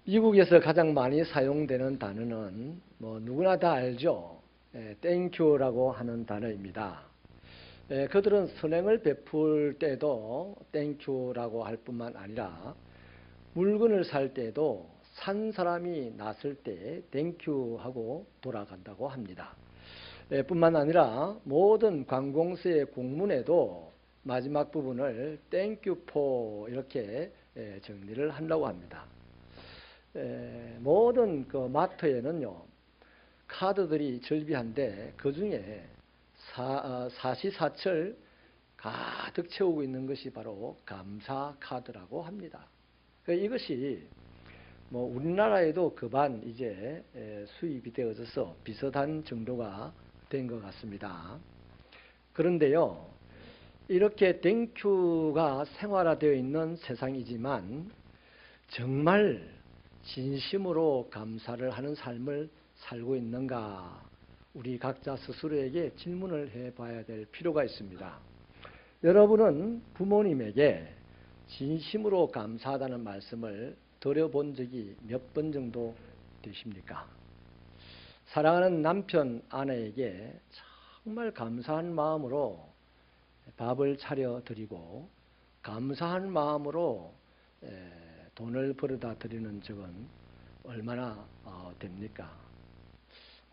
미국에서 가장 많이 사용되는 단어는 뭐 누구나 다 알죠. 땡큐라고 하는 단어입니다. 그들은 선행을 베풀 때도 땡큐라고 할 뿐만 아니라 물건을 살 때도 산 사람이 났을 때 땡큐 하고 돌아간다고 합니다. 뿐만 아니라 모든 관공서의 공문에도 마지막 부분을 땡큐 포 이렇게 정리를 한다고 합니다. 모든 그 마트에는요 카드들이 절비한데 그 중에 사시사철 가득 채우고 있는 것이 바로 감사 카드라고 합니다. 이것이 뭐 우리나라에도 그반 이제 수입이 되어져서 비슷한 정도가 된 것 같습니다. 그런데요, 이렇게 땡큐가 생활화되어 있는 세상이지만 정말 진심으로 감사를 하는 삶을 살고 있는가? 우리 각자 스스로에게 질문을 해봐야 될 필요가 있습니다. 여러분은 부모님에게 진심으로 감사하다는 말씀을 들어본 적이 몇 번 정도 되십니까? 사랑하는 남편, 아내에게 정말 감사한 마음으로 밥을 차려 드리고 감사한 마음으로 돈을 벌어다 드리는 적은 얼마나 됩니까?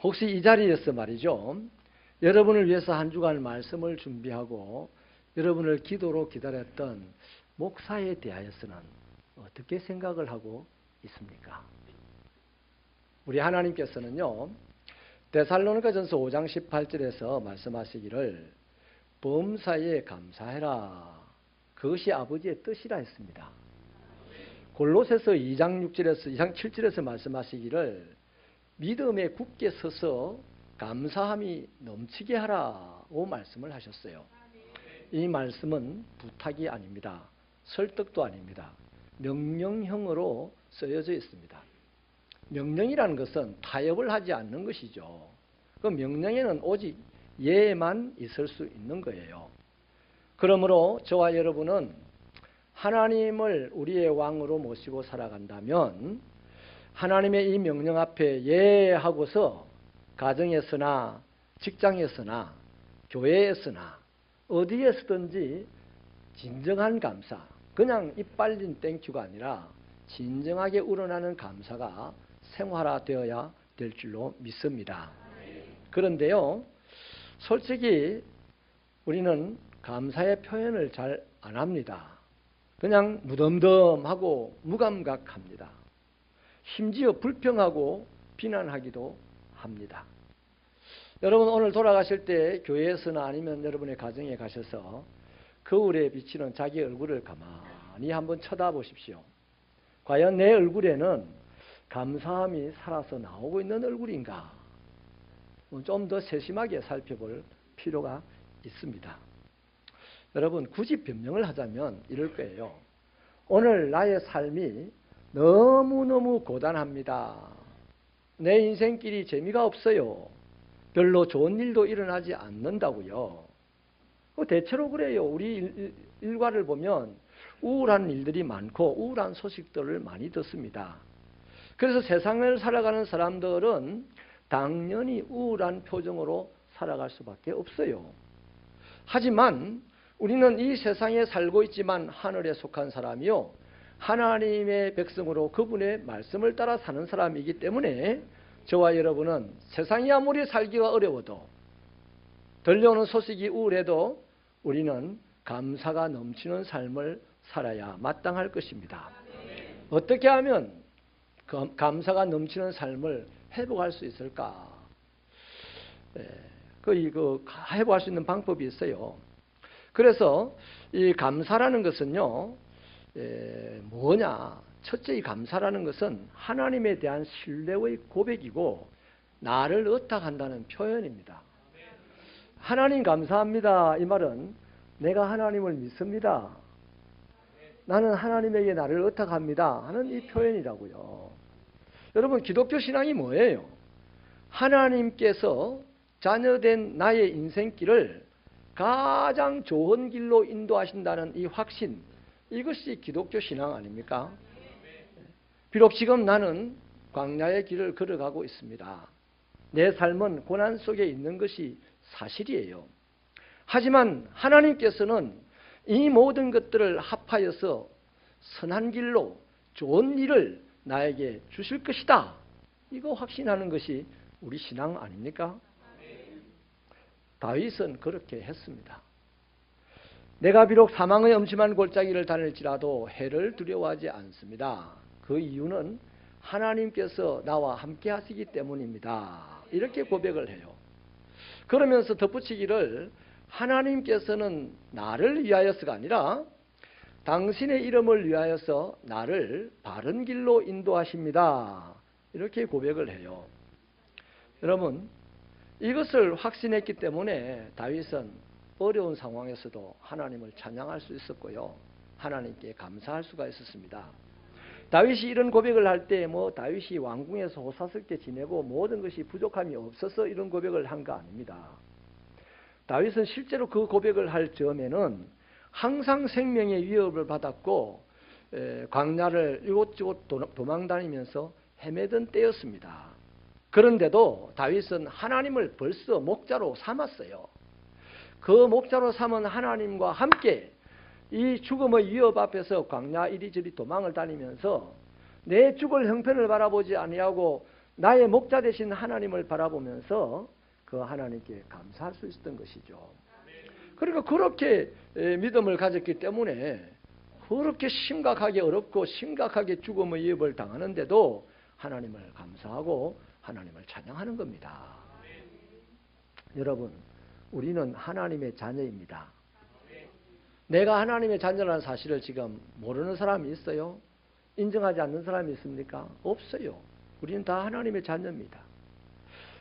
혹시 이 자리에서 말이죠, 여러분을 위해서 한 주간 말씀을 준비하고 여러분을 기도로 기다렸던 목사에 대하여서는 어떻게 생각을 하고 있습니까? 우리 하나님께서는요, 데살로니가전서 5장 18절에서 말씀하시기를 범사에 감사해라. 그것이 아버지의 뜻이라 했습니다. 골로새서 2장 6절에서 2장 7절에서 말씀하시기를 믿음에 굳게 서서 감사함이 넘치게 하라고 말씀을 하셨어요. 이 말씀은 부탁이 아닙니다. 설득도 아닙니다. 명령형으로 쓰여져 있습니다. 명령이라는 것은 타협을 하지 않는 것이죠. 그 명령에는 오직 예만 있을 수 있는 거예요. 그러므로 저와 여러분은 하나님을 우리의 왕으로 모시고 살아간다면 하나님의 이 명령 앞에 예하고서 가정에서나 직장에서나 교회에서나 어디에서든지 진정한 감사, 그냥 이빨린 땡큐가 아니라 진정하게 우러나는 감사가 생활화되어야 될 줄로 믿습니다. 그런데요, 솔직히 우리는 감사의 표현을 잘 안 합니다. 그냥 무덤덤하고 무감각합니다. 심지어 불평하고 비난하기도 합니다. 여러분 오늘 돌아가실 때 교회에서나 아니면 여러분의 가정에 가셔서 거울에 비치는 자기 얼굴을 가만히 한번 쳐다보십시오. 과연 내 얼굴에는 감사함이 살아서 나오고 있는 얼굴인가? 좀 더 세심하게 살펴볼 필요가 있습니다. 여러분 굳이 변명을 하자면 이럴 거예요. 오늘 나의 삶이 너무너무 고단합니다. 내 인생길이 재미가 없어요. 별로 좋은 일도 일어나지 않는다고요. 대체로 그래요. 우리 일과를 보면 우울한 일들이 많고 우울한 소식들을 많이 듣습니다. 그래서 세상을 살아가는 사람들은 당연히 우울한 표정으로 살아갈 수밖에 없어요. 하지만 우리는 이 세상에 살고 있지만 하늘에 속한 사람이요, 하나님의 백성으로 그분의 말씀을 따라 사는 사람이기 때문에 저와 여러분은 세상이 아무리 살기가 어려워도 들려오는 소식이 우울해도 우리는 감사가 넘치는 삶을 살아야 마땅할 것입니다. 어떻게 하면 감사가 넘치는 삶을 회복할 수 있을까? 회복할 수 있는 방법이 있어요. 그래서 이 감사라는 것은요, 뭐냐? 첫째, 이 감사라는 것은 하나님에 대한 신뢰의 고백이고 나를 의탁한다는 표현입니다. 하나님 감사합니다. 이 말은 내가 하나님을 믿습니다. 나는 하나님에게 나를 의탁합니다 하는 이 표현이라고요. 여러분 기독교 신앙이 뭐예요? 하나님께서 자녀된 나의 인생길을 가장 좋은 길로 인도하신다는 이 확신, 이것이 기독교 신앙 아닙니까? 비록 지금 나는 광야의 길을 걸어가고 있습니다. 내 삶은 고난 속에 있는 것이 사실이에요. 하지만 하나님께서는 이 모든 것들을 합하여서 선한 길로 좋은 일을 나에게 주실 것이다. 이거 확신하는 것이 우리 신앙 아닙니까? 다윗은 그렇게 했습니다. 내가 비록 사망의 엄침한 골짜기를 다닐지라도 해를 두려워하지 않습니다. 그 이유는 하나님께서 나와 함께 하시기 때문입니다. 이렇게 고백을 해요. 그러면서 덧붙이기를 하나님께서는 나를 위하여서가 아니라 당신의 이름을 위하여서 나를 바른 길로 인도하십니다. 이렇게 고백을 해요. 여러분, 이것을 확신했기 때문에 다윗은 어려운 상황에서도 하나님을 찬양할 수 있었고요. 하나님께 감사할 수가 있었습니다. 다윗이 이런 고백을 할 때 다윗이 왕궁에서 호사스럽게 지내고 모든 것이 부족함이 없어서 이런 고백을 한 거 아닙니다. 다윗은 실제로 그 고백을 할 즈음에는 항상 생명의 위협을 받았고 광야를 이곳저곳 도망다니면서 헤매던 때였습니다. 그런데도 다윗은 하나님을 벌써 목자로 삼았어요. 그 목자로 삼은 하나님과 함께 이 죽음의 위협 앞에서 광야 이리저리 도망을 다니면서 내 죽을 형편을 바라보지 아니하고 나의 목자 되신 하나님을 바라보면서 그 하나님께 감사할 수 있었던 것이죠. 그러니까 그렇게 믿음을 가졌기 때문에 그렇게 심각하게 어렵고 심각하게 죽음의 위협을 당하는데도 하나님을 감사하고 하나님을 찬양하는 겁니다. 여러분, 우리는 하나님의 자녀입니다. 내가 하나님의 자녀라는 사실을 지금 모르는 사람이 있어요? 인정하지 않는 사람이 있습니까? 없어요. 우리는 다 하나님의 자녀입니다.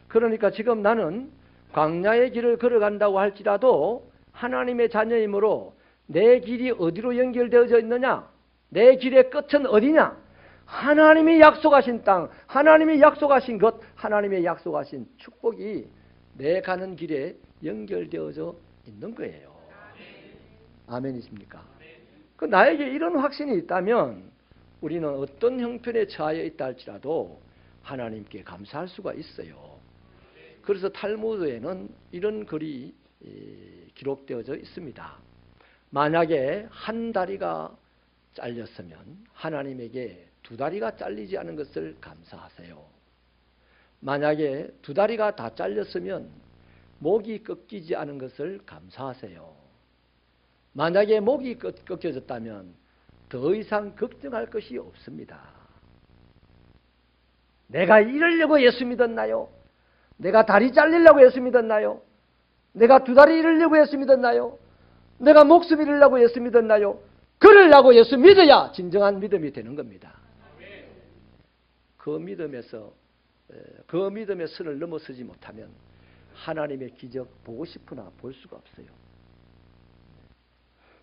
그러니까 지금 나는 광야의 길을 걸어간다고 할지라도 하나님의 자녀이므로 내 길이 어디로 연결되어져 있느냐? 내 길의 끝은 어디냐? 하나님이 약속하신 땅, 하나님이 약속하신 것, 하나님의 약속하신 축복이 내 가는 길에 연결되어져 있는 거예요. 아멘이십니까? 그 나에게 이런 확신이 있다면 우리는 어떤 형편에 처하여 있다 할지라도 하나님께 감사할 수가 있어요. 그래서 탈무드에는 이런 글이 기록되어져 있습니다. 만약에 한 다리가 잘렸으면 하나님에게 두 다리가 잘리지 않은 것을 감사하세요. 만약에 두 다리가 다 잘렸으면 목이 꺾이지 않은 것을 감사하세요. 만약에 목이 꺾여졌다면 더 이상 걱정할 것이 없습니다. 내가 이러려고 예수 믿었나요? 내가 다리 잘리려고 예수 믿었나요? 내가 두 다리 잃으려고 예수 믿었나요? 내가 목숨 잃으려고 예수 믿었나요? 그러려고 예수 믿어야 진정한 믿음이 되는 겁니다. 그 믿음의 선을 넘어서지 못하면 하나님의 기적 보고 싶으나 볼 수가 없어요.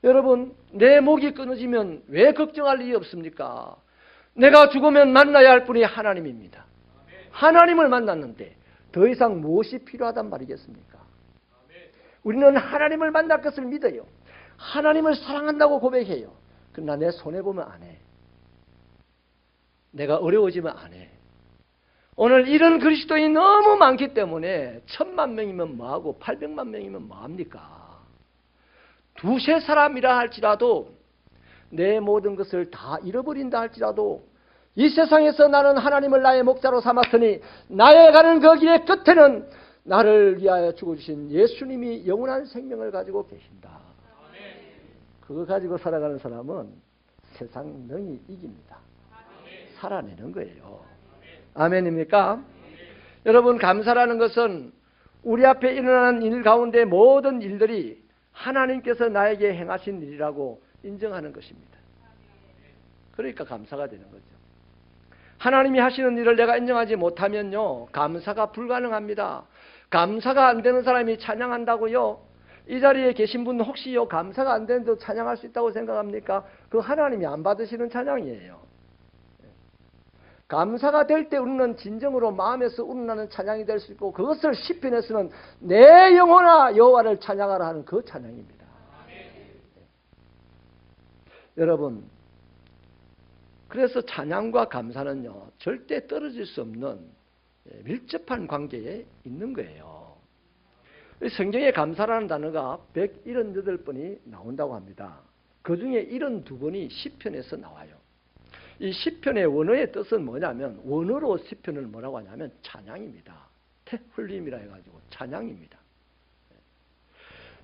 여러분, 내 목이 끊어지면 왜 걱정할 일이 없습니까? 내가 죽으면 만나야 할 분이 하나님입니다. 하나님을 만났는데 더 이상 무엇이 필요하단 말이겠습니까? 우리는 하나님을 만날 것을 믿어요. 하나님을 사랑한다고 고백해요. 그러나 내 손해보면 안 해. 내가 어려워지면 안 해. 오늘 이런 그리스도인이 너무 많기 때문에 1000만 명이면 뭐하고 800만 명이면 뭐합니까? 두세 사람이라 할지라도 내 모든 것을 다 잃어버린다 할지라도 이 세상에서 나는 하나님을 나의 목자로 삼았으니 나의 가는 그 길의 끝에는 나를 위하여 죽어주신 예수님이 영원한 생명을 가지고 계신다. 그거 가지고 살아가는 사람은 세상 능히 이깁니다. 살아내는 거예요. 아멘입니까? 여러분, 감사라는 것은 우리 앞에 일어나는 일 가운데 모든 일들이 하나님께서 나에게 행하신 일이라고 인정하는 것입니다. 그러니까 감사가 되는 거죠. 하나님이 하시는 일을 내가 인정하지 못하면요, 감사가 불가능합니다. 감사가 안 되는 사람이 찬양한다고요? 이 자리에 계신 분 혹시요 감사가 안 되는데도 찬양할 수 있다고 생각합니까? 그 하나님이 안 받으시는 찬양이에요. 감사가 될 때 우리는 진정으로 마음에서 우러나는 찬양이 될 수 있고, 그것을 시편에서는 내 영혼아 여호와를 찬양하라 하는 그 찬양입니다. 여러분, 그래서 찬양과 감사는요, 절대 떨어질 수 없는 밀접한 관계에 있는 거예요. 성경에 감사라는 단어가 178번이 나온다고 합니다. 그 중에 72번이 시편에서 나와요. 이 시편의 원어의 뜻은 뭐냐면, 원어로 시편을 뭐라고 하냐면 찬양입니다. 태훌림이라 해가지고 찬양입니다.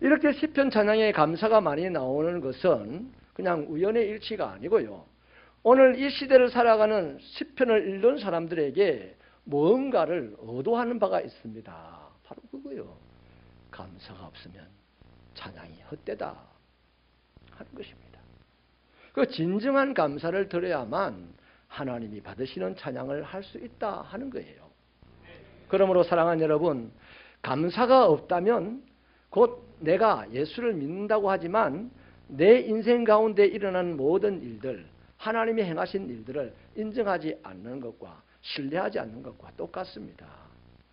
이렇게 시편 찬양에 감사가 많이 나오는 것은 그냥 우연의 일치가 아니고요. 오늘 이 시대를 살아가는 시편을 읽는 사람들에게 무언가를 의도하는 바가 있습니다. 바로 그거요. 감사가 없으면 찬양이 헛되다 하는 것입니다. 그 진정한 감사를 드려야만 하나님이 받으시는 찬양을 할 수 있다 하는 거예요. 그러므로 사랑하는 여러분, 감사가 없다면 곧 내가 예수를 믿는다고 하지만 내 인생 가운데 일어난 모든 일들, 하나님이 행하신 일들을 인정하지 않는 것과 신뢰하지 않는 것과 똑같습니다.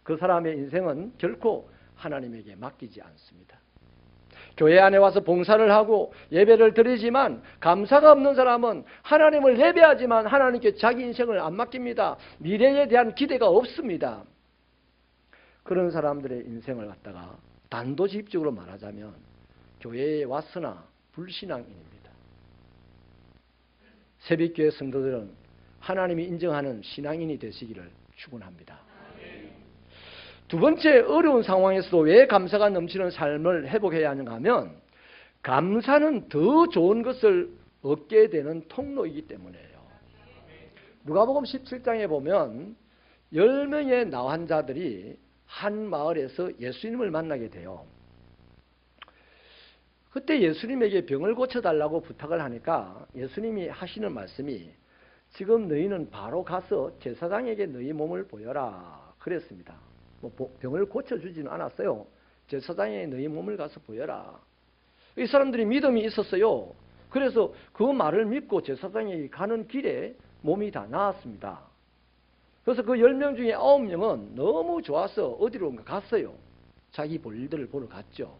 그 사람의 인생은 결코 하나님에게 맡기지 않습니다. 교회 안에 와서 봉사를 하고 예배를 드리지만 감사가 없는 사람은 하나님을 예배하지만 하나님께 자기 인생을 안 맡깁니다. 미래에 대한 기대가 없습니다. 그런 사람들의 인생을 갖다가 단도직입적으로 말하자면 교회에 왔으나 불신앙인입니다. 새벽교회 성도들은 하나님이 인정하는 신앙인이 되시기를 축원합니다. 두 번째, 어려운 상황에서도 왜 감사가 넘치는 삶을 회복해야 하는가 하면 감사는 더 좋은 것을 얻게 되는 통로이기 때문이에요. 누가복음 17장에 보면 10명의 나환자들이 한 마을에서 예수님을 만나게 돼요. 그때 예수님에게 병을 고쳐달라고 부탁을 하니까 예수님이 하시는 말씀이 지금 너희는 바로 가서 제사장에게 너희 몸을 보여라 그랬습니다. 병을 고쳐주지는 않았어요. 제사장에게 너희 몸을 가서 보여라. 이 사람들이 믿음이 있었어요. 그래서 그 말을 믿고 제사장에게 가는 길에 몸이 다 나았습니다. 그래서 그 10명 중에 9명은 너무 좋아서 어디론가 갔어요. 자기 볼 일들을 보러 갔죠.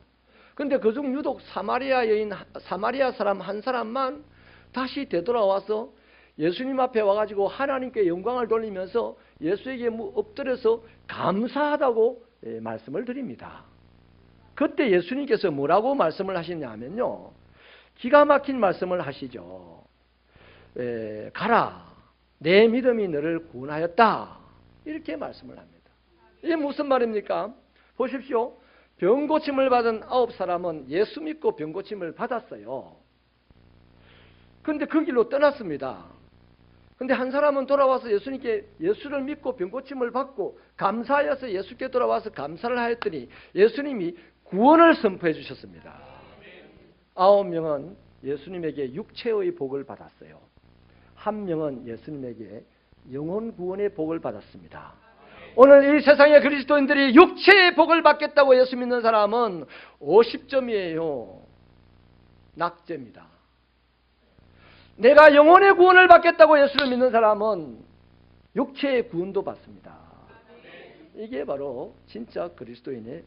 근데 그중 유독 사마리아 사람 한 사람만 다시 되돌아와서 예수님 앞에 와가지고 하나님께 영광을 돌리면서 예수에게 엎드려서 감사하다고 말씀을 드립니다. 그때 예수님께서 뭐라고 말씀을 하시냐면요, 기가 막힌 말씀을 하시죠. 가라, 내 믿음이 너를 구원하였다, 이렇게 말씀을 합니다. 이게 무슨 말입니까? 보십시오. 병고침을 받은 9사람은 예수 믿고 병고침을 받았어요. 그런데 그 길로 떠났습니다. 근데 한 사람은 돌아와서 예수님께 예수를 믿고 병고침을 받고 감사하여서 예수께 돌아와서 감사를 하였더니 예수님이 구원을 선포해 주셨습니다. 9명은 예수님에게 육체의 복을 받았어요. 1명은 예수님에게 영혼 구원의 복을 받았습니다. 오늘 이 세상의 그리스도인들이 육체의 복을 받겠다고 예수 믿는 사람은 50점이에요. 낙점이다. 내가 영혼의 구원을 받겠다고 예수를 믿는 사람은 육체의 구원도 받습니다. 이게 바로 진짜 그리스도인의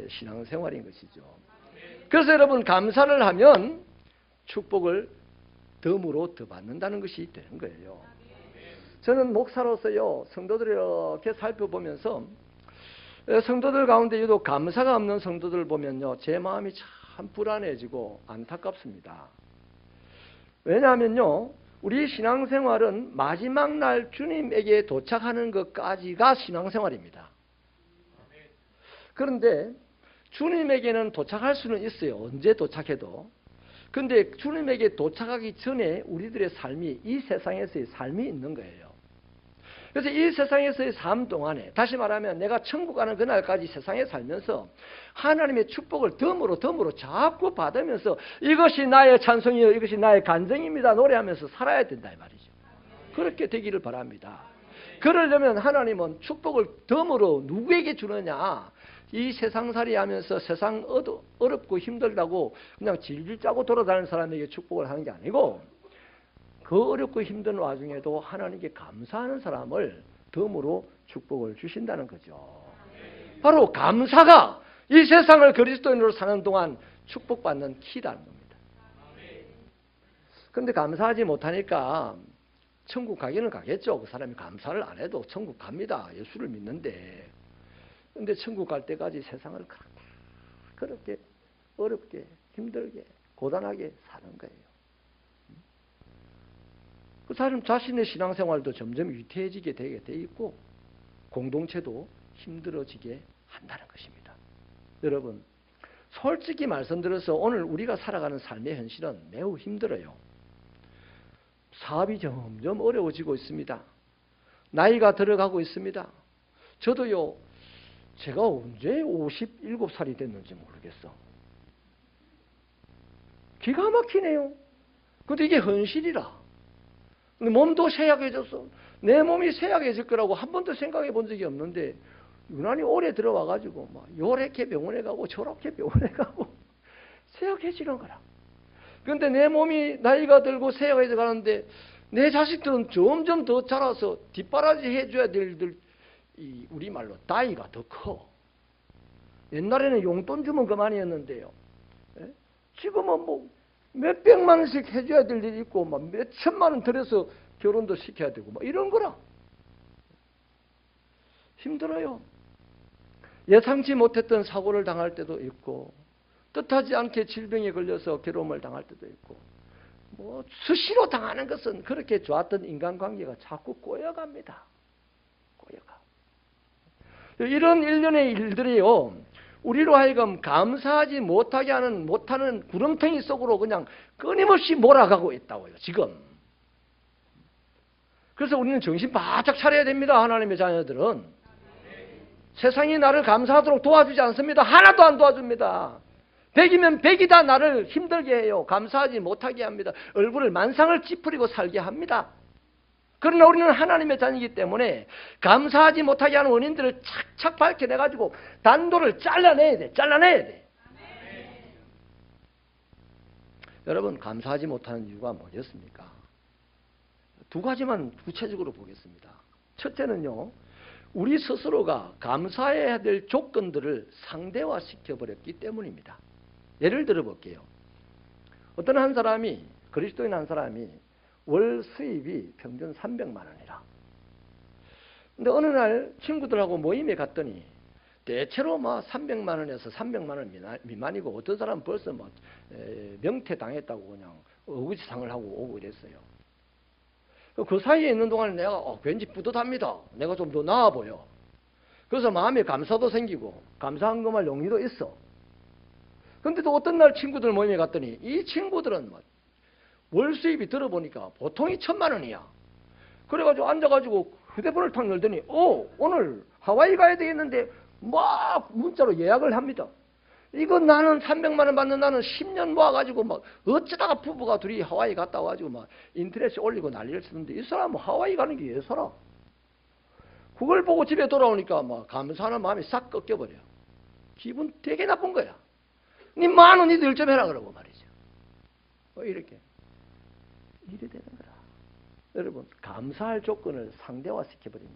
신앙생활인 것이죠. 그래서 여러분, 감사를 하면 축복을 덤으로 더 받는다는 것이 되는 거예요. 저는 목사로서요, 성도들을 이렇게 살펴보면서 성도들 가운데 유독 감사가 없는 성도들을 보면요, 제 마음이 참 불안해지고 안타깝습니다. 왜냐하면요, 우리 신앙생활은 마지막 날 주님에게 도착하는 것까지가 신앙생활입니다. 그런데 주님에게는 도착할 수는 있어요. 언제 도착해도. 그런데 주님에게 도착하기 전에 우리들의 삶이, 이 세상에서의 삶이 있는 거예요. 그래서 이 세상에서의 삶 동안에, 다시 말하면 내가 천국 가는 그날까지 세상에 살면서 하나님의 축복을 덤으로 자꾸 받으면서 이것이 나의 찬송이요, 이것이 나의 간증입니다 노래하면서 살아야 된다 이 말이죠. 그렇게 되기를 바랍니다. 그러려면 하나님은 축복을 덤으로 누구에게 주느냐? 이 세상살이 하면서 세상 어렵고 힘들다고 그냥 질질 짜고 돌아다니는 사람에게 축복을 하는 게 아니고, 그 어렵고 힘든 와중에도 하나님께 감사하는 사람을 덤으로 축복을 주신다는 거죠. 바로 감사가 이 세상을 그리스도인으로 사는 동안 축복받는 키라는 겁니다. 그런데 감사하지 못하니까 천국 가기는 가겠죠. 그 사람이 감사를 안 해도 천국 갑니다. 예수를 믿는데. 근데 천국 갈 때까지 세상을 그렇게 어렵게 힘들게 고단하게 사는 거예요. 그 사람 자신의 신앙생활도 점점 위태해지게 되게 돼 있고 공동체도 힘들어지게 한다는 것입니다. 여러분, 솔직히 말씀드려서 오늘 우리가 살아가는 삶의 현실은 매우 힘들어요. 사업이 점점 어려워지고 있습니다. 나이가 들어가고 있습니다. 저도요, 제가 언제 57살이 됐는지 모르겠어. 기가 막히네요. 근데 이게 현실이라. 근데 몸도 쇠약해졌어. 내 몸이 쇠약해질 거라고 한 번도 생각해 본 적이 없는데 유난히 오래 들어와가지고 막 요렇게 병원에 가고 저렇게 병원에 가고 쇠약해지는 거라. 그런데 내 몸이 나이가 들고 쇠약해져 가는데 내 자식들은 점점 더 자라서 뒷바라지 해줘야 될 일들, 우리말로 나이가 더 커. 옛날에는 용돈 주면 그만이었는데요. 지금은 뭐 몇백만 원씩 해줘야 될 일이 있고 막 몇천만 원 들여서 결혼도 시켜야 되고 막 이런 거라. 힘들어요. 예상치 못했던 사고를 당할 때도 있고 뜻하지 않게 질병에 걸려서 괴로움을 당할 때도 있고 뭐 수시로 당하는 것은 그렇게 좋았던 인간관계가 자꾸 꼬여갑니다. 꼬여가. 이런 일련의 일들이요, 우리로 하여금 감사하지 못하는 구름텅이 속으로 그냥 끊임없이 몰아가고 있다고요, 지금. 그래서 우리는 정신 바짝 차려야 됩니다, 하나님의 자녀들은. 세상이 나를 감사하도록 도와주지 않습니다. 하나도 안 도와줍니다. 100이면 100이 다 나를 힘들게 해요. 감사하지 못하게 합니다. 얼굴을 만상을 찌푸리고 살게 합니다. 그러나 우리는 하나님의 자녀이기 때문에 감사하지 못하게 하는 원인들을 착착 밝혀내가지고 단도를 잘라내야 돼. 잘라내야 돼. 여러분, 감사하지 못하는 이유가 뭐였습니까? 두 가지만 구체적으로 보겠습니다. 첫째는요, 우리 스스로가 감사해야 될 조건들을 상대화시켜버렸기 때문입니다. 예를 들어 볼게요. 어떤 한 사람이, 그리스도인 한 사람이 월 수입이 평균 300만 원이라. 근데 어느 날 친구들하고 모임에 갔더니 대체로 막 300만 원에서 300만 원 미만이고 어떤 사람은 벌써 막 명퇴 당했다고 그냥 어구지상을 하고 오고 이랬어요. 그 사이에 있는 동안에 내가 왠지 뿌듯합니다. 내가 좀 더 나아 보여. 그래서 마음에 감사도 생기고 감사한 것만 용기도 있어. 근데 또 어떤 날 친구들 모임에 갔더니 이 친구들은 월 수입이 들어보니까 보통이 1000만 원이야. 그래가지고 앉아가지고 휴대폰을 탁 열더니 오늘 하와이 가야 되겠는데 막 문자로 예약을 합니다. 이거 나는 300만 원 받는 나는 10년 모아가지고 막 어쩌다가 부부가 둘이 하와이 갔다 와가지고 막 인터넷에 올리고 난리를 치는데 이 사람은 하와이 가는 게 왜 살아? 그걸 보고 집에 돌아오니까 막 감사하는 마음이 싹 꺾여버려. 기분 되게 나쁜 거야. 니 만 원 니들 좀 해라 그러고 말이죠. 이렇게 일이 되는 거라. 여러분, 감사할 조건을 상대화시켜버리면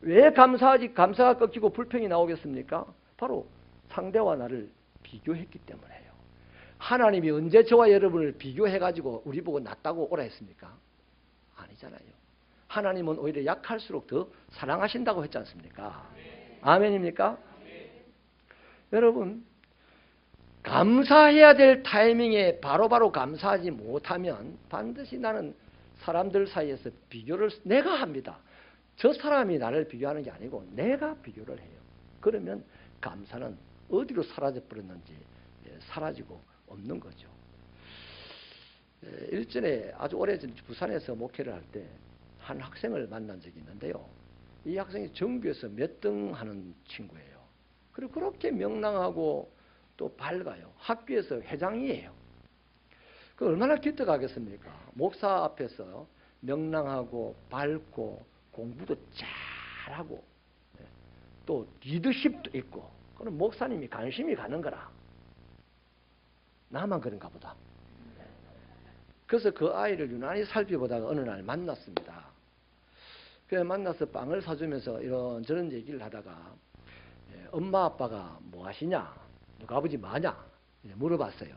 왜 감사가 꺾이고 불평이 나오겠습니까? 바로 상대와 나를 비교했기 때문에요. 하나님이 언제 저와 여러분을 비교해가지고 우리 보고 낫다고 오라 했습니까? 아니잖아요. 하나님은 오히려 약할수록 더 사랑하신다고 했지 않습니까? 아멘입니까? 여러분, 감사해야 될 타이밍에 바로바로 감사하지 못하면 반드시 나는 사람들 사이에서 비교를 내가 합니다. 저 사람이 나를 비교하는 게 아니고 내가 비교를 해요. 그러면 감사는 어디로 사라져버렸는지 사라지고 없는 거죠. 일전에 아주 오래전 부산에서 목회를 할 때 한 학생을 만난 적이 있는데요. 이 학생이 전교에서 몇 등 하는 친구예요. 그리고 그렇게 명랑하고 또 밝아요. 학교에서 회장이에요. 그 얼마나 기특하겠습니까? 목사 앞에서 명랑하고 밝고 공부도 잘하고 또 리더십도 있고 그럼 목사님이 관심이 가는 거라. 나만 그런가 보다. 그래서 그 아이를 유난히 살펴보다가 어느 날 만났습니다. 그래서 만나서 빵을 사주면서 이런저런 얘기를 하다가 엄마 아빠가 뭐 하시냐? 누가 아버지 뭐하냐? 물어봤어요.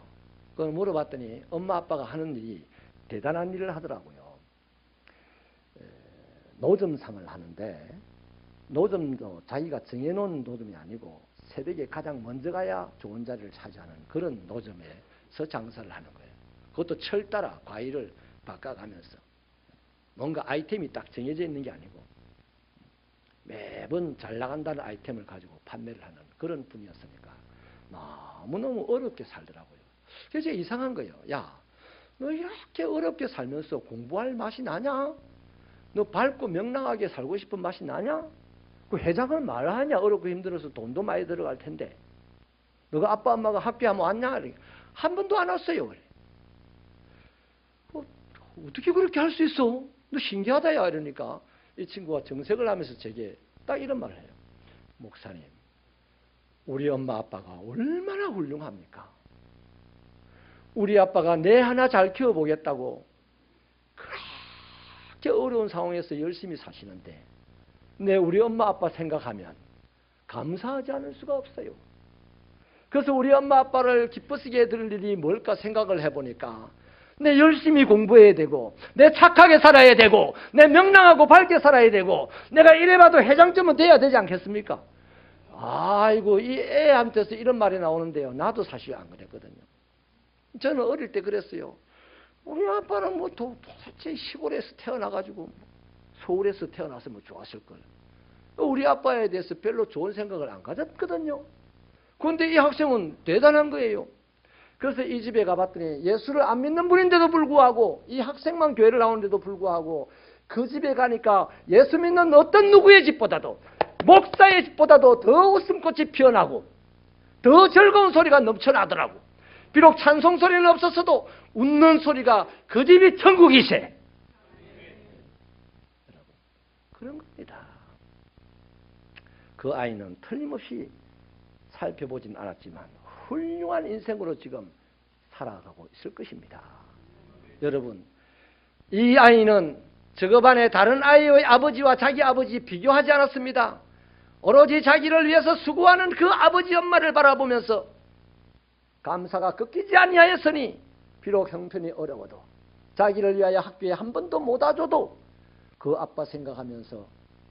그걸 물어봤더니 엄마 아빠가 하는 일이 대단한 일을 하더라고요. 노점상을 하는데 노점도 자기가 정해놓은 노점이 아니고 새벽에 가장 먼저 가야 좋은 자리를 차지하는 그런 노점에서 장사를 하는 거예요. 그것도 철 따라 과일을 바꿔가면서 뭔가 아이템이 딱 정해져 있는 게 아니고 매번 잘 나간다는 아이템을 가지고 판매를 하는 그런 분이었으니까 너무너무 어렵게 살더라고요. 그래서 이상한 거예요. 야, 너 이렇게 어렵게 살면서 공부할 맛이 나냐? 너 밝고 명랑하게 살고 싶은 맛이 나냐? 그 회장을 말하냐? 어렵고 힘들어서 돈도 많이 들어갈 텐데. 너가 아빠 엄마가 학교에 한번 왔냐? 한 번도 안 왔어요. 그래. 어떻게 그렇게 할 수 있어? 너 신기하다 야 이러니까 이 친구가 정색을 하면서 제게 딱 이런 말을 해요. 목사님, 우리 엄마 아빠가 얼마나 훌륭합니까? 우리 아빠가 내 하나 잘 키워보겠다고 그렇게 어려운 상황에서 열심히 사시는데 내 우리 엄마 아빠 생각하면 감사하지 않을 수가 없어요. 그래서 우리 엄마 아빠를 기쁘시게 해드릴 일이 뭘까 생각을 해보니까 내 열심히 공부해야 되고 내 착하게 살아야 되고 내 명랑하고 밝게 살아야 되고 내가 이래봐도 회장쯤은 돼야 되지 않겠습니까? 아이고 이 애한테서 이런 말이 나오는데요. 나도 사실 안 그랬거든요. 저는 어릴 때 그랬어요. 우리 아빠는 뭐 도대체 시골에서 태어나가지고 서울에서 태어났으면 좋았을걸. 우리 아빠에 대해서 별로 좋은 생각을 안 가졌거든요. 그런데 이 학생은 대단한 거예요. 그래서 이 집에 가봤더니 예수를 안 믿는 분인데도 불구하고 이 학생만 교회를 나오는데도 불구하고 그 집에 가니까 예수 믿는 어떤 누구의 집보다도 목사의 집보다도 더 웃음꽃이 피어나고 더 즐거운 소리가 넘쳐나더라고. 비록 찬송 소리는 없었어도 웃는 소리가 그 집이 천국이세. 여러분, 그런 겁니다. 그 아이는 틀림없이 살펴보진 않았지만 훌륭한 인생으로 지금 살아가고 있을 것입니다. 여러분, 이 아이는 저급반의 다른 아이의 아버지와 자기 아버지 비교하지 않았습니다. 오로지 자기를 위해서 수고하는 그 아버지 엄마를 바라보면서 감사가 꺾이지 아니하였으니 비록 형편이 어려워도 자기를 위하여 학교에 한 번도 못 와줘도 그 아빠 생각하면서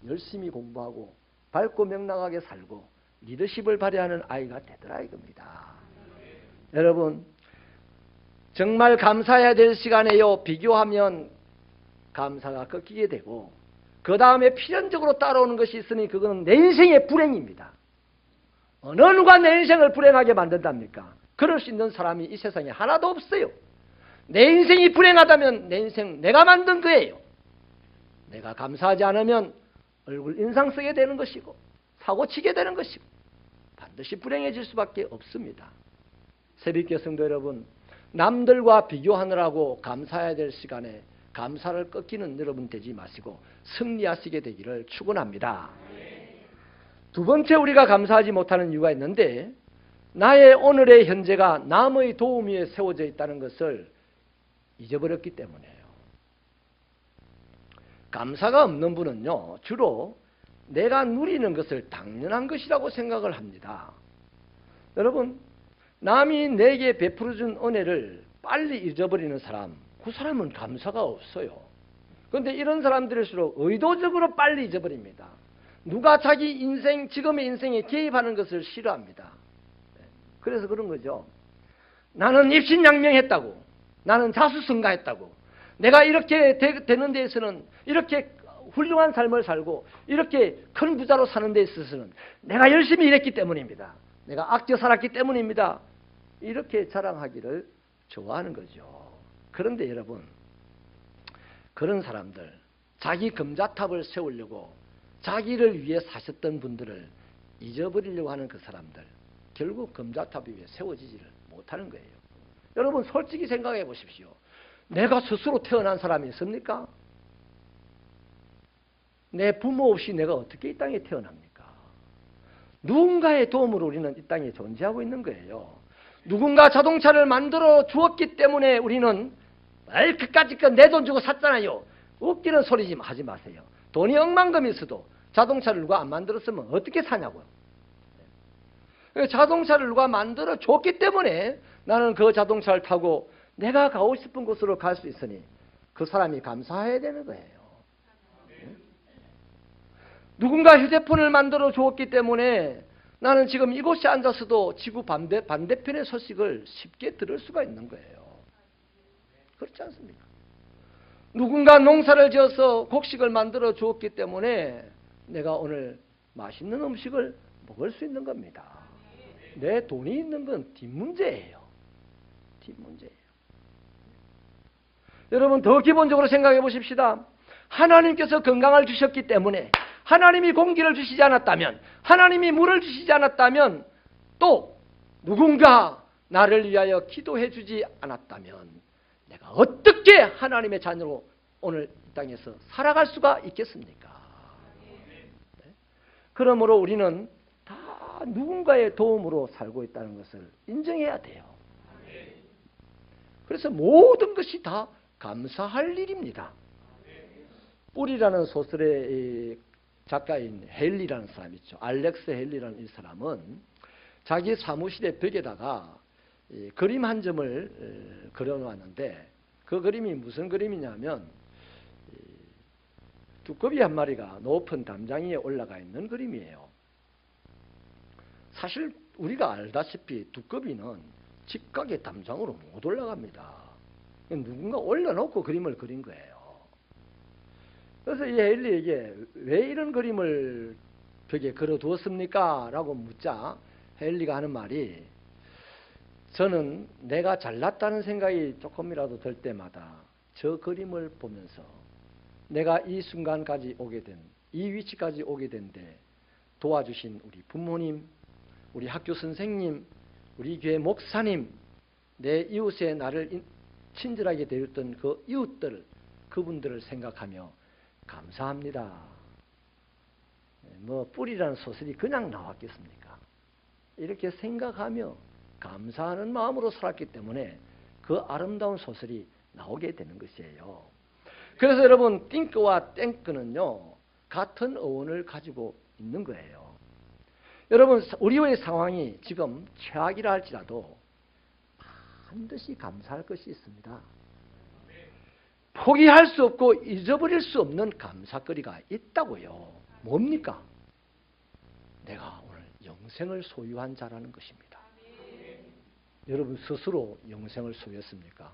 열심히 공부하고 밝고 명랑하게 살고 리더십을 발휘하는 아이가 되더라 이겁니다. 여러분, 정말 감사해야 될 시간에요. 비교하면 감사가 꺾이게 되고 그 다음에 필연적으로 따라오는 것이 있으니 그건 내 인생의 불행입니다. 어느 누가 내 인생을 불행하게 만든답니까? 그럴 수 있는 사람이 이 세상에 하나도 없어요. 내 인생이 불행하다면 내 인생 내가 만든 거예요. 내가 감사하지 않으면 얼굴 인상 쓰게 되는 것이고 사고치게 되는 것이고 반드시 불행해질 수밖에 없습니다. 새벽교 성도 여러분, 남들과 비교하느라고 감사해야 될 시간에 감사를 꺾이는 여러분 되지 마시고 승리하시게 되기를 축원합니다. 두 번째 우리가 감사하지 못하는 이유가 있는데 나의 오늘의 현재가 남의 도움 위에 세워져 있다는 것을 잊어버렸기 때문이에요. 감사가 없는 분은요, 주로 내가 누리는 것을 당연한 것이라고 생각을 합니다. 여러분, 남이 내게 베풀어준 은혜를 빨리 잊어버리는 사람, 그 사람은 감사가 없어요. 그런데 이런 사람들일수록 의도적으로 빨리 잊어버립니다. 누가 자기 인생, 지금의 인생에 개입하는 것을 싫어합니다. 그래서 그런 거죠. 나는 입신양명했다고, 나는 자수성가했다고, 내가 이렇게 되는 데에서는 이렇게 훌륭한 삶을 살고 이렇게 큰 부자로 사는 데 있어서는 내가 열심히 일했기 때문입니다. 내가 아껴 살았기 때문입니다. 이렇게 자랑하기를 좋아하는 거죠. 그런데 여러분, 그런 사람들, 자기 금자탑을 세우려고 자기를 위해 사셨던 분들을 잊어버리려고 하는 그 사람들, 결국 금자탑 위에 세워지지를 못하는 거예요. 여러분, 솔직히 생각해 보십시오. 내가 스스로 태어난 사람이 있습니까? 내 부모 없이 내가 어떻게 이 땅에 태어납니까? 누군가의 도움으로 우리는 이 땅에 존재하고 있는 거예요. 누군가 자동차를 만들어 주었기 때문에 우리는 그까짓 건 내 돈 주고 샀잖아요. 웃기는 소리 좀 하지 마세요. 돈이 억만금 있어도 자동차를 누가 안 만들었으면 어떻게 사냐고요. 자동차를 누가 만들어 줬기 때문에 나는 그 자동차를 타고 내가 가고 싶은 곳으로 갈 수 있으니 그 사람이 감사해야 되는 거예요. 누군가 휴대폰을 만들어 주었기 때문에 나는 지금 이곳에 앉아서도 지구 반대편의 소식을 쉽게 들을 수가 있는 거예요. 그렇지 않습니까? 누군가 농사를 지어서 곡식을 만들어 주었기 때문에 내가 오늘 맛있는 음식을 먹을 수 있는 겁니다. 내 돈이 있는 건 뒷문제예요. 뒷문제예요. 여러분, 더 기본적으로 생각해 보십시다. 하나님께서 건강을 주셨기 때문에, 하나님이 공기를 주시지 않았다면, 하나님이 물을 주시지 않았다면, 또 누군가 나를 위하여 기도해 주지 않았다면 내가 어떻게 하나님의 자녀로 오늘 이 땅에서 살아갈 수가 있겠습니까? 네? 그러므로 우리는 다 누군가의 도움으로 살고 있다는 것을 인정해야 돼요. 그래서 모든 것이 다 감사할 일입니다. 뿔이라는 소설의 작가인 헨리라는 사람 있죠. 알렉스 헨리라는 이 사람은 자기 사무실의 벽에다가 그림 한 점을 그려놓았는데, 그 그림이 무슨 그림이냐면 두꺼비 한 마리가 높은 담장 위에 올라가 있는 그림이에요. 사실 우리가 알다시피 두꺼비는 직각의 담장으로 못 올라갑니다. 누군가 올려놓고 그림을 그린 거예요. 그래서 이 헨리에게 왜 이런 그림을 벽에 걸어두었습니까? 라고 묻자 헨리가 하는 말이, 저는 내가 잘났다는 생각이 조금이라도 들 때마다 저 그림을 보면서 내가 이 순간까지 오게 된, 이 위치까지 오게 된데 도와주신 우리 부모님, 우리 학교 선생님, 우리 교회 목사님, 내 이웃에 나를 친절하게 대했던 그 이웃들, 그분들을 생각하며 감사합니다. 뿔이라는 소설이 그냥 나왔겠습니까? 이렇게 생각하며 감사하는 마음으로 살았기 때문에 그 아름다운 소설이 나오게 되는 것이에요. 그래서 여러분, 띵크와 땡크는요, 같은 어원을 가지고 있는 거예요. 여러분, 우리의 상황이 지금 최악이라 할지라도 반드시 감사할 것이 있습니다. 포기할 수 없고 잊어버릴 수 없는 감사거리가 있다고요. 뭡니까? 내가 오늘 영생을 소유한 자라는 것입니다. 여러분, 스스로 영생을 소유했습니까?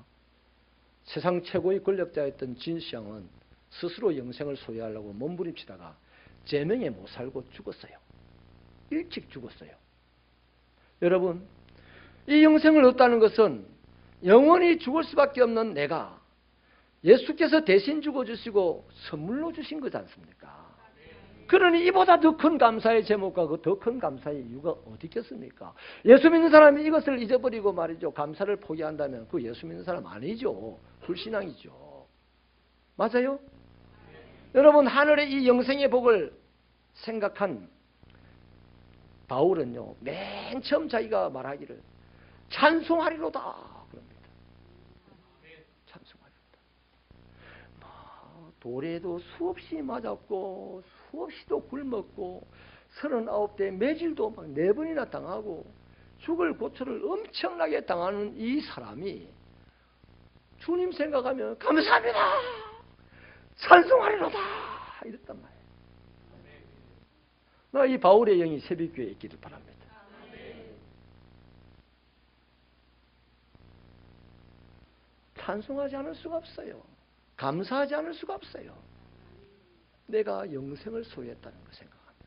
세상 최고의 권력자였던 진시황은 스스로 영생을 소유하려고 몸부림치다가 제명에 못 살고 죽었어요. 일찍 죽었어요. 여러분, 이 영생을 얻다는 것은 영원히 죽을 수밖에 없는 내가 예수께서 대신 죽어주시고 선물로 주신 거지 않습니까? 그러니 이보다 더 큰 감사의 제목과 그 더 큰 감사의 이유가 어디 있겠습니까? 예수 믿는 사람이 이것을 잊어버리고 말이죠, 감사를 포기한다면 그 예수 믿는 사람 아니죠. 불신앙이죠. 맞아요? 여러분, 하늘의 이 영생의 복을 생각한 바울은요, 맨 처음 자기가 말하기를 찬송하리로다 그럽니다. 찬송하리로다. 돌에도 수없이 맞았고 수없이도 굶었고 39대 매질도 막 4번이나 당하고 죽을 고초를 엄청나게 당하는 이 사람이 주님 생각하면 감사합니다, 찬송하리로다 이랬단 말이에요. 나 이 바울의 영이 새벽교회에 있기를 바랍니다. 찬송하지 않을 수가 없어요. 감사하지 않을 수가 없어요. 내가 영생을 소유했다는 걸 생각합니다.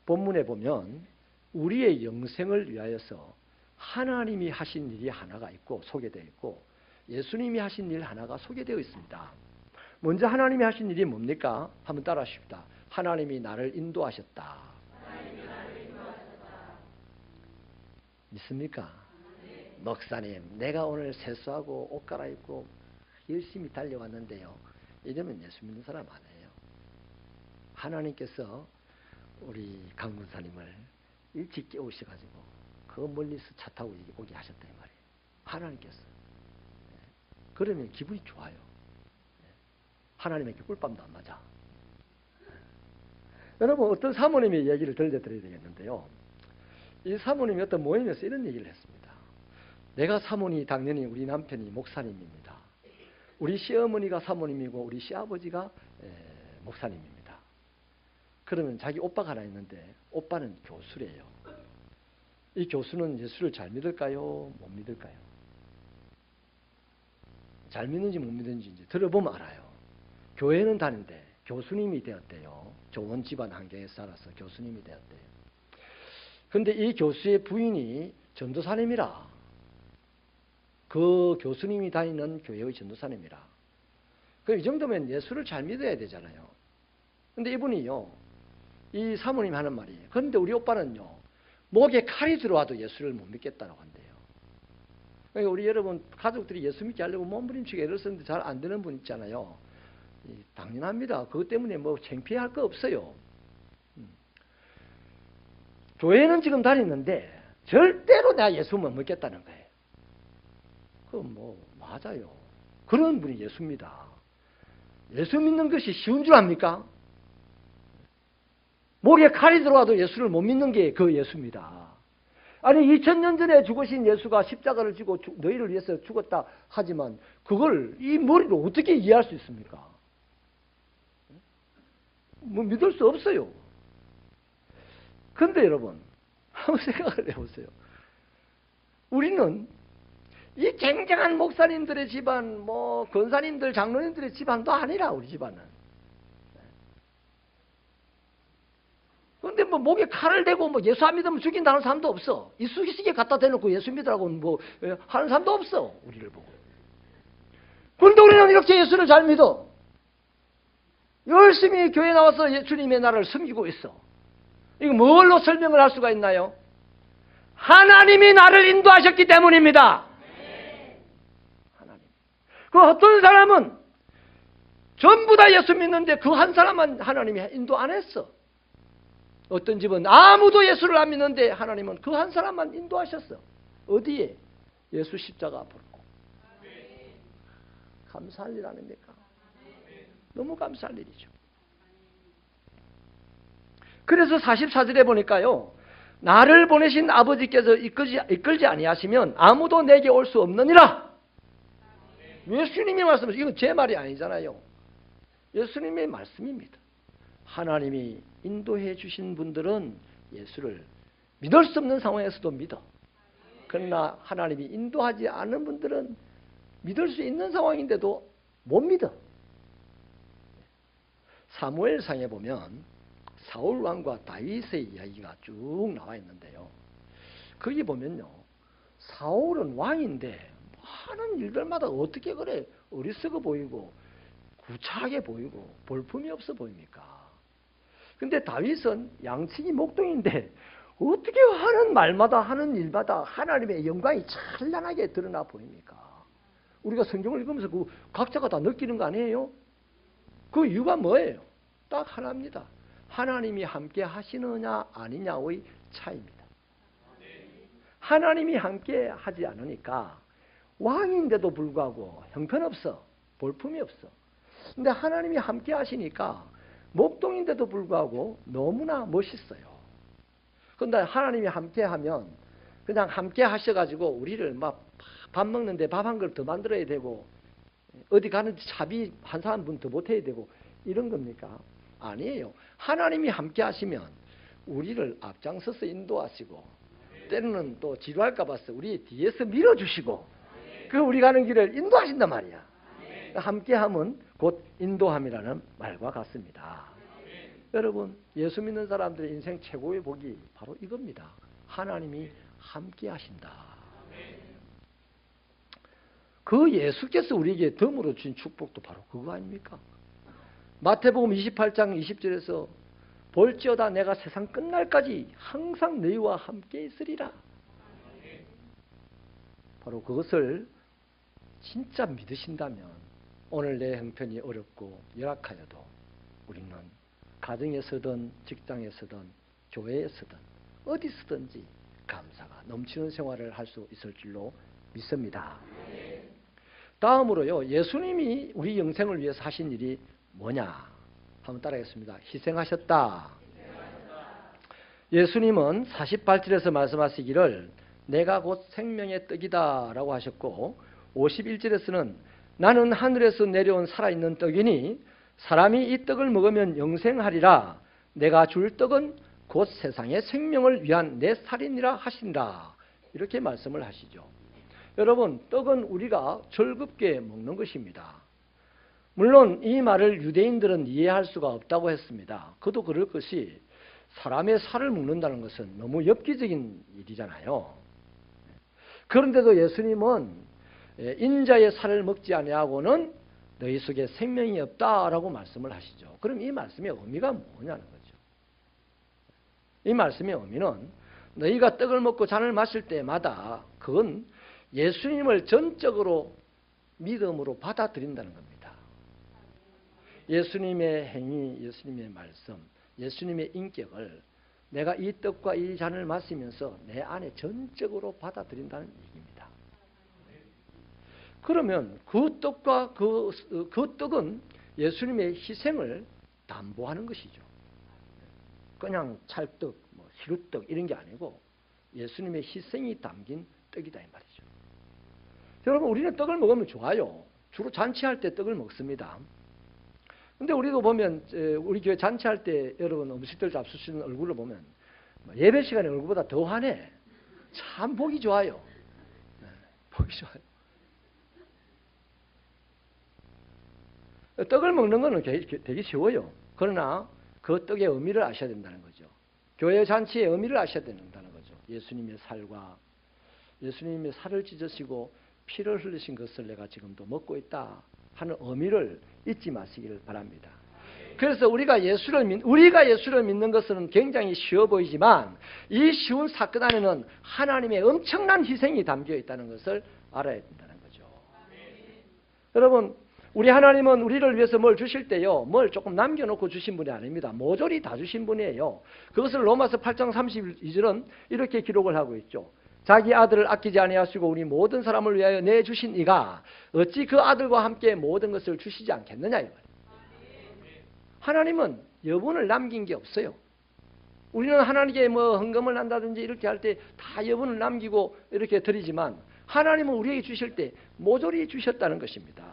본문에 보면 우리의 영생을 위하여서 하나님이 하신 일이 하나가 있고 소개되어 있고 예수님이 하신 일 하나가 소개되어 있습니다. 먼저 하나님이 하신 일이 뭡니까? 한번 따라하십시다. 하나님이 나를 인도하셨다. 믿습니까? 목사님, 내가 오늘 세수하고 옷 갈아입고 열심히 달려왔는데요, 이러면 예수 믿는 사람 아니에요. 하나님께서 우리 강군사님을 일찍 깨우셔가지고 그 멀리서 차 타고 오게 하셨단 말이에요. 하나님께서. 그러면 기분이 좋아요. 하나님에게 꿀밤도 안 맞아. 여러분, 어떤 사모님의 얘기를 들려드려야 되겠는데요, 이 사모님이 어떤 모임에서 이런 얘기를 했습니다. 내가 사모니, 당연히 우리 남편이 목사님입니다. 우리 시어머니가 사모님이고 우리 시아버지가 목사님입니다. 그러면 자기 오빠가 하나 있는데 오빠는 교수래요. 이 교수는 예수를 잘 믿을까요? 못 믿을까요? 잘 믿는지 못 믿는지 이제 들어보면 알아요. 교회는 다닌데 교수님이 되었대요. 좋은 집안 환경에서 살아서 교수님이 되었대요. 그런데 이 교수의 부인이 전도사님이라. 그 교수님이 다니는 교회의 전도사님이라. 그럼 이 정도면 예수를 잘 믿어야 되잖아요. 근데 이분이요, 이 사모님이 하는 말이에요. 그런데 우리 오빠는요, 목에 칼이 들어와도 예수를 못 믿겠다고 한대요. 그러니까 우리 여러분 가족들이 예수 믿게 하려고 몸부림치고 애를 쓰는데 잘 안 되는 분 있잖아요. 당연합니다. 그것 때문에 뭐 창피할 거 없어요. 교회는 지금 다니는데 절대로 내가 예수 못 믿겠다는 거예요. 그건 뭐 맞아요. 그런 분이 예수입니다. 예수 믿는 것이 쉬운 줄 압니까? 목에 칼이 들어와도 예수를 못 믿는 게 그 예수입니다. 아니 2000년 전에 죽으신 예수가 십자가를 지고 너희를 위해서 죽었다 하지만 그걸 이 머리로 어떻게 이해할 수 있습니까? 뭐 믿을 수 없어요. 그런데 여러분 한번 생각을 해보세요. 우리는 이 쟁쟁한 목사님들의 집안, 뭐 권사님들, 장로님들의 집안도 아니라 우리 집안은. 그런데 뭐 목에 칼을 대고 뭐 예수 안 믿으면 죽인다는 사람도 없어. 이쑤시개 갖다 대놓고 예수 믿으라고 뭐 하는 사람도 없어. 우리를 보고. 그런데 우리는 이렇게 예수를 잘 믿어. 열심히 교회 나와서 주님의 나라를 섬기고 있어. 이거 뭘로 설명을 할 수가 있나요? 하나님이 나를 인도하셨기 때문입니다. 하나님. 그 어떤 사람은 전부 다 예수 믿는데 그 한 사람만 하나님이 인도 안 했어. 어떤 집은 아무도 예수를 안 믿는데 하나님은 그 한 사람만 인도하셨어. 어디에? 예수 십자가 앞으로. 감사할 일 아닙니까? 너무 감사할 일이죠. 그래서 44절에 보니까요. 나를 보내신 아버지께서 이끌지 아니하시면 아무도 내게 올 수 없느니라. 예수님이 말씀하신 이건 제 말이 아니잖아요. 예수님의 말씀입니다. 하나님이 인도해 주신 분들은 예수를 믿을 수 없는 상황에서도 믿어. 그러나 하나님이 인도하지 않은 분들은 믿을 수 있는 상황인데도 못 믿어. 사무엘상에 보면 사울 왕과 다윗의 이야기가 쭉 나와 있는데요. 거기 보면요. 사울은 왕인데 하는 일들마다 어떻게 그래 어리석어 보이고 구차하게 보이고 볼품이 없어 보입니까? 근데 다윗은 양치기 목동인데 어떻게 하는 말마다 하는 일마다 하나님의 영광이 찬란하게 드러나 보입니까? 우리가 성경을 읽으면서 그 각자가 다 느끼는 거 아니에요? 그 이유가 뭐예요? 딱 하나입니다. 하나님이 함께 하시느냐 아니냐의 차이입니다. 하나님이 함께 하지 않으니까 왕인데도 불구하고 형편없어. 볼품이 없어. 근데 하나님이 함께 하시니까 목동인데도 불구하고 너무나 멋있어요. 그런데 하나님이 함께 하면 그냥 함께 하셔가지고 우리를 막 밥 먹는데 밥 한 그릇 더 만들어야 되고 어디 가는지 차비 한 사람 분 더 못해야 되고 이런 겁니까? 아니에요. 하나님이 함께 하시면 우리를 앞장서서 인도하시고 때로는 또 지루할까 봐서 우리 뒤에서 밀어주시고 그 우리 가는 길을 인도하신단 말이야. 함께함은 곧 인도함이라는 말과 같습니다. 여러분 예수 믿는 사람들의 인생 최고의 복이 바로 이겁니다. 하나님이 함께 하신다. 그 예수께서 우리에게 덤으로 주신 축복도 바로 그거 아닙니까? 마태복음 28장 20절에서 볼지어다 내가 세상 끝날까지 항상 너희와 함께 있으리라. 바로 그것을 진짜 믿으신다면 오늘 내 형편이 어렵고 열악하여도 우리는 가정에서든 직장에서든 교회에서든 어디서든지 감사가 넘치는 생활을 할 수 있을 줄로 믿습니다. 다음으로요. 예수님이 우리 영생을 위해서 하신 일이 뭐냐? 한번 따라하겠습니다. 희생하셨다. 예수님은 48절에서 말씀하시기를 내가 곧 생명의 떡이다 라고 하셨고 51절에서는 나는 하늘에서 내려온 살아있는 떡이니 사람이 이 떡을 먹으면 영생하리라 내가 줄 떡은 곧 세상의 생명을 위한 내 살이니라 하시니라. 이렇게 말씀을 하시죠. 여러분, 떡은 우리가 즐겁게 먹는 것입니다. 물론 이 말을 유대인들은 이해할 수가 없다고 했습니다. 그도 그럴 것이 사람의 살을 먹는다는 것은 너무 엽기적인 일이잖아요. 그런데도 예수님은 인자의 살을 먹지 아니하고는 너희 속에 생명이 없다라고 말씀을 하시죠. 그럼 이 말씀의 의미가 뭐냐는 거죠. 이 말씀의 의미는 너희가 떡을 먹고 잔을 마실 때마다 그건 예수님을 전적으로 믿음으로 받아들인다는 겁니다. 예수님의 행위, 예수님의 말씀, 예수님의 인격을 내가 이 떡과 이 잔을 마시면서 내 안에 전적으로 받아들인다는 얘기입니다. 그러면 그 떡과 그 떡은 예수님의 희생을 담보하는 것이죠. 그냥 찰떡, 시루떡 이런 게 아니고 예수님의 희생이 담긴 떡이다 이 말이죠. 여러분, 우리는 떡을 먹으면 좋아요. 주로 잔치할 때 떡을 먹습니다. 근데 우리도 보면 우리 교회 잔치할 때 여러분 음식들 잡수시는 얼굴을 보면 예배 시간에 얼굴보다 더 환해. 참 보기 좋아요. 보기 좋아요. 떡을 먹는 거는 되게 쉬워요. 그러나 그 떡의 의미를 아셔야 된다는 거죠. 교회 잔치의 의미를 아셔야 된다는 거죠. 예수님의 살과 예수님의 살을 찢으시고 피를 흘리신 것을 내가 지금도 먹고 있다 하는 의미를 잊지 마시기를 바랍니다. 그래서 우리가 예수를 믿는 것은 굉장히 쉬워 보이지만 이 쉬운 사건 안에는 하나님의 엄청난 희생이 담겨 있다는 것을 알아야 된다는 거죠. 여러분, 우리 하나님은 우리를 위해서 뭘 주실 때요, 뭘 조금 남겨놓고 주신 분이 아닙니다. 모조리 다 주신 분이에요. 그것을 로마서 8장 32절은 이렇게 기록을 하고 있죠. 자기 아들을 아끼지 아니하시고 우리 모든 사람을 위하여 내주신 이가 어찌 그 아들과 함께 모든 것을 주시지 않겠느냐 이 말이에요. 하나님은 여분을 남긴 게 없어요. 우리는 하나님께 헌금을 한다든지 이렇게 할 때 다 여분을 남기고 이렇게 드리지만 하나님은 우리에게 주실 때 모조리 주셨다는 것입니다.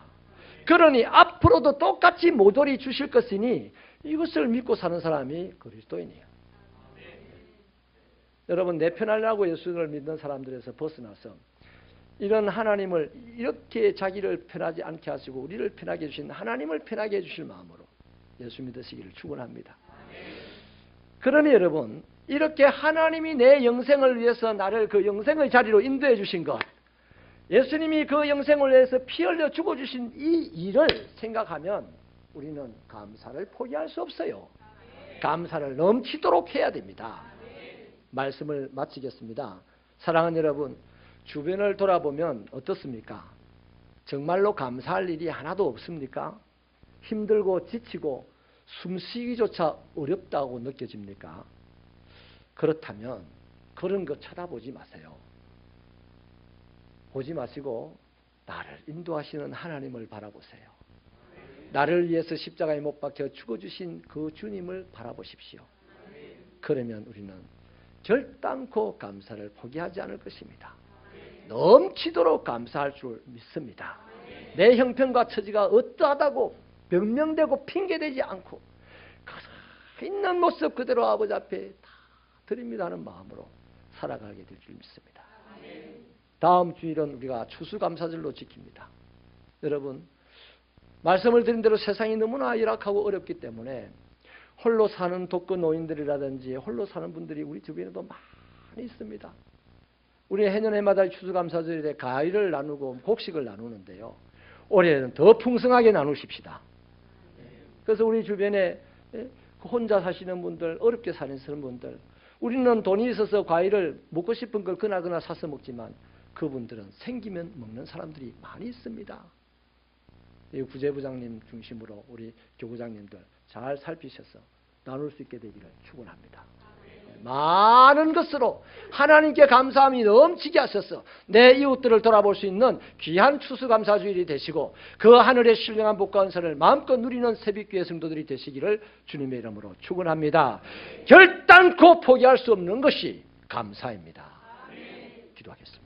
그러니 앞으로도 똑같이 모조리 주실 것이니 이것을 믿고 사는 사람이 그리스도인이에요. 여러분, 내 편하려고 예수를 믿는 사람들에서 벗어나서 이런 하나님을 이렇게 자기를 편하지 않게 하시고 우리를 편하게 해주신 하나님을 편하게 해주실 마음으로 예수 믿으시기를 축원합니다. 그러니 여러분, 이렇게 하나님이 내 영생을 위해서 나를 그 영생의 자리로 인도해 주신 것, 예수님이 그 영생을 위해서 피 흘려 죽어주신 이 일을 생각하면 우리는 감사를 포기할 수 없어요. 감사를 넘치도록 해야 됩니다. 말씀을 마치겠습니다. 사랑하는 여러분, 주변을 돌아보면 어떻습니까? 정말로 감사할 일이 하나도 없습니까? 힘들고 지치고 숨쉬기조차 어렵다고 느껴집니까? 그렇다면 그런 거 쳐다보지 마세요. 보지 마시고 나를 인도하시는 하나님을 바라보세요. 나를 위해서 십자가에 못 박혀 죽어주신 그 주님을 바라보십시오. 그러면 우리는 결단코 감사를 포기하지 않을 것입니다. 넘치도록 감사할 줄 믿습니다. 내 형편과 처지가 어떠하다고 변명되고 핑계대지 않고 있는 모습 그대로 아버지 앞에 다 드립니다 하는 마음으로 살아가게 될 줄 믿습니다. 다음 주일은 우리가 추수감사절로 지킵니다. 여러분, 말씀을 드린 대로 세상이 너무나 열악하고 어렵기 때문에 홀로 사는 독거 노인들이라든지 홀로 사는 분들이 우리 주변에도 많이 있습니다. 우리 해년 해마다 추수감사절에 과일을 나누고 곡식을 나누는데요. 올해는 더 풍성하게 나누십시다. 그래서 우리 주변에 혼자 사시는 분들, 어렵게 사는 분들, 우리는 돈이 있어서 과일을 먹고 싶은 걸 그나그나 사서 먹지만 그분들은 생기면 먹는 사람들이 많이 있습니다. 구제부장님 중심으로 우리 교구장님들 잘 살피셔서 나눌 수 있게 되기를 축원합니다. 많은 것으로 하나님께 감사함이 넘치게 하셔서 내 이웃들을 돌아볼 수 있는 귀한 추수감사주일이 되시고 그 하늘의 신령한 복과 은사를 마음껏 누리는 새벽교회 성도들이 되시기를 주님의 이름으로 축원합니다. 결단코 포기할 수 없는 것이 감사입니다. 기도하겠습니다.